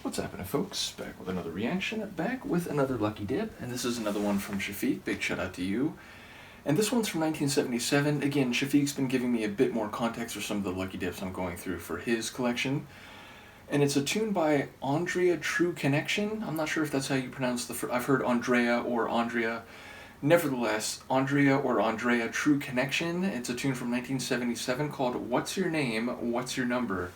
What's happening, folks? Back with another reaction, back with another lucky dip, and this is another one from Chafic. Big shout out to you. And this one's from 1977. Again, Shafiq's been giving me a bit more context for some of the lucky dips I'm going through for his collection. And it's a tune by Andrea True Connection. I'm not sure if that's how you pronounce the I've heard Andrea or Andrea. Nevertheless, Andrea or Andrea True Connection. It's a tune from 1977 called What's Your Name, What's Your Number?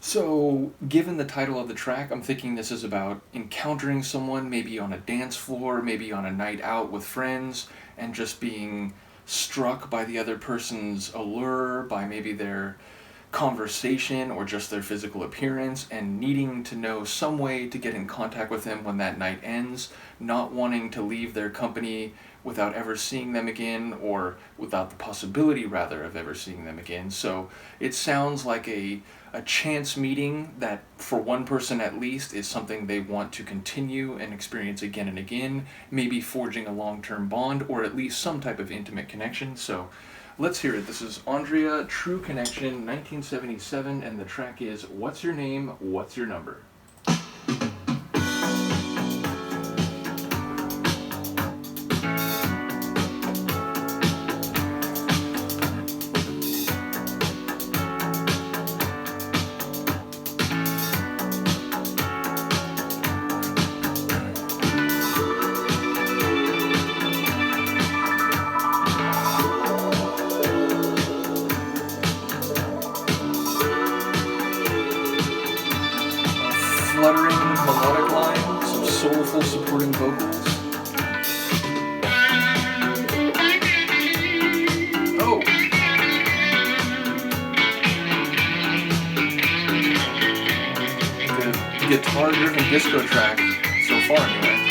So, given the title of the track, I'm thinking this is about encountering someone, maybe on a dance floor, maybe on a night out with friends, and just being struck by the other person's allure, by maybe their conversation or just their physical appearance, and needing to know some way to get in contact with them when that night ends, not wanting to leave their company without ever seeing them again, or without the possibility, rather, of ever seeing them again. So it sounds like a chance meeting that, for one person at least, is something they want to continue and experience again and again, maybe forging a long-term bond, or at least some type of intimate connection. So let's hear it. This is Andrea True Connection, 1977, and the track is What's Your Name, What's Your Number? Fluttering melodic line, some soulful supporting vocals. Oh! The guitar-driven disco track, so far anyway.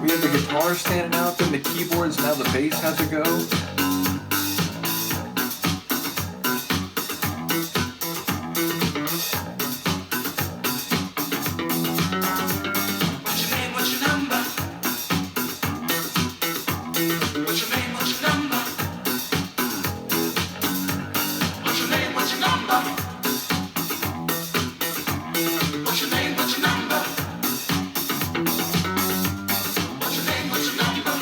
We have the guitar standing out, then the keyboards, now the bass has to go. What's your name, what's your number? What's your name, what's your number? What's your name, what's your number? What's your name, what's your number? What's your name, what's your number?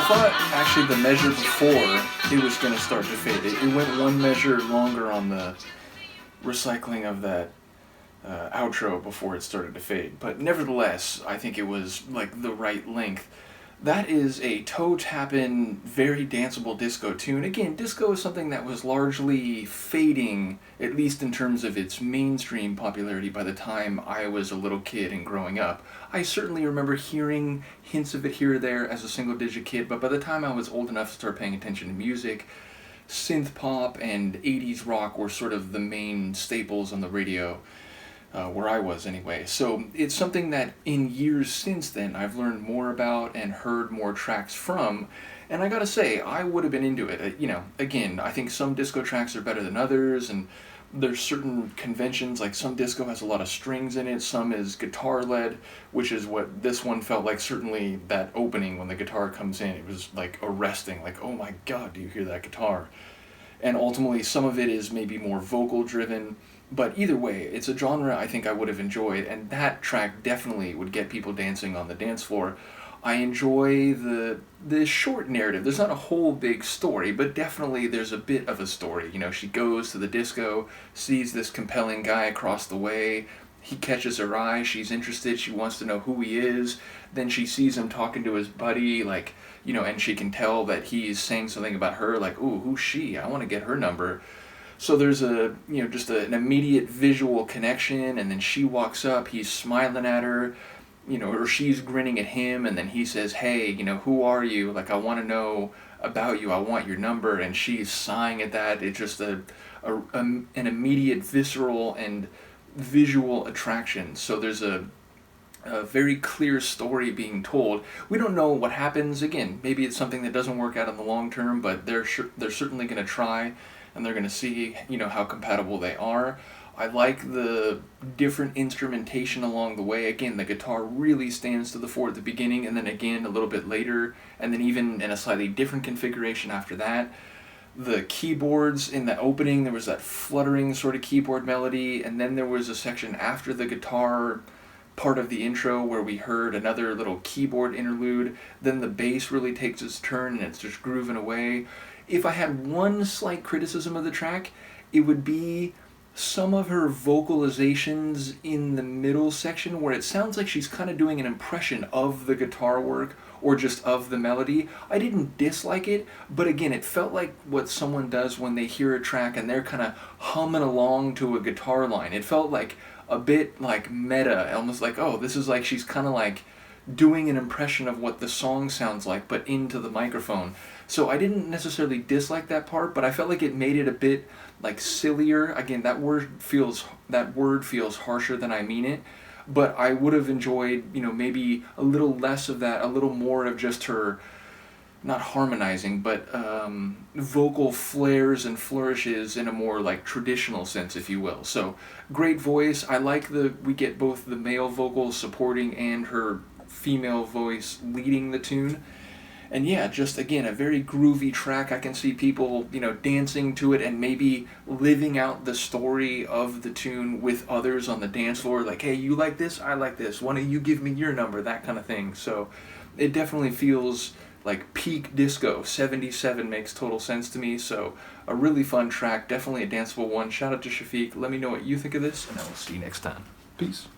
thought actually the measure before it was going to start to fade. It went one measure longer on the recycling of that outro before it started to fade. But nevertheless, I think it was like the right length. That is a toe-tapping, very danceable disco tune. Again, disco is something that was largely fading, at least in terms of its mainstream popularity by the time I was a little kid and growing up. I certainly remember hearing hints of it here or there as a single-digit kid, but by the time I was old enough to start paying attention to music, synth pop and 80s rock were sort of the main staples on the radio. Where I was anyway. So it's something that in years since then I've learned more about and heard more tracks from, and I gotta say, I would have been into it. Again, I think some disco tracks are better than others, and there's certain conventions, like some disco has a lot of strings in it, some is guitar-led, which is what this one felt like. Certainly that opening when the guitar comes in, it was like arresting, like, oh my god, do you hear that guitar? And ultimately some of it is maybe more vocal-driven. But either way, it's a genre I think I would have enjoyed, and that track definitely would get people dancing on the dance floor. I enjoy the short narrative. There's not a whole big story, but definitely there's a bit of a story. She goes to the disco, sees this compelling guy across the way, he catches her eye, she's interested, she wants to know who he is, then she sees him talking to his buddy, and she can tell that he's saying something about her, like, ooh, who's she? I want to get her number. So there's just an immediate visual connection, and then she walks up, he's smiling at her, or she's grinning at him, and then he says, hey, who are you? Like, I want to know about you, I want your number, and she's sighing at that. It's just an immediate visceral and visual attraction. So there's a very clear story being told. We don't know what happens. Again, maybe it's something that doesn't work out in the long term, but they're certainly going to try, and they're going to see, how compatible they are. I like the different instrumentation along the way. Again, the guitar really stands to the fore at the beginning, and then again a little bit later, and then even in a slightly different configuration after that. The keyboards in the opening, there was that fluttering sort of keyboard melody, and then there was a section after the guitar part of the intro where we heard another little keyboard interlude. Then the bass really takes its turn, and it's just grooving away. If I had one slight criticism of the track, it would be some of her vocalizations in the middle section where it sounds like she's kind of doing an impression of the guitar work or just of the melody. I didn't dislike it, but again, it felt like what someone does when they hear a track and they're kind of humming along to a guitar line. It felt like a bit like meta, almost like, oh, this is like she's kind of like doing an impression of what the song sounds like, but into the microphone. So I didn't necessarily dislike that part, but I felt like it made it a bit like sillier. Again, that word feels harsher than I mean it, but I would have enjoyed, maybe a little less of that, a little more of just her, not harmonizing, but vocal flares and flourishes in a more like traditional sense, if you will. So great voice. I like we get both the male vocals supporting and her female voice leading the tune. And yeah, just again, a very groovy track. I can see people, dancing to it and maybe living out the story of the tune with others on the dance floor. Like, hey, you like this? I like this. Why don't you give me your number? That kind of thing. So it definitely feels like peak disco. 77 makes total sense to me. So a really fun track. Definitely a danceable one. Shout out to Chafic. Let me know what you think of this, and I will see you next time. Peace.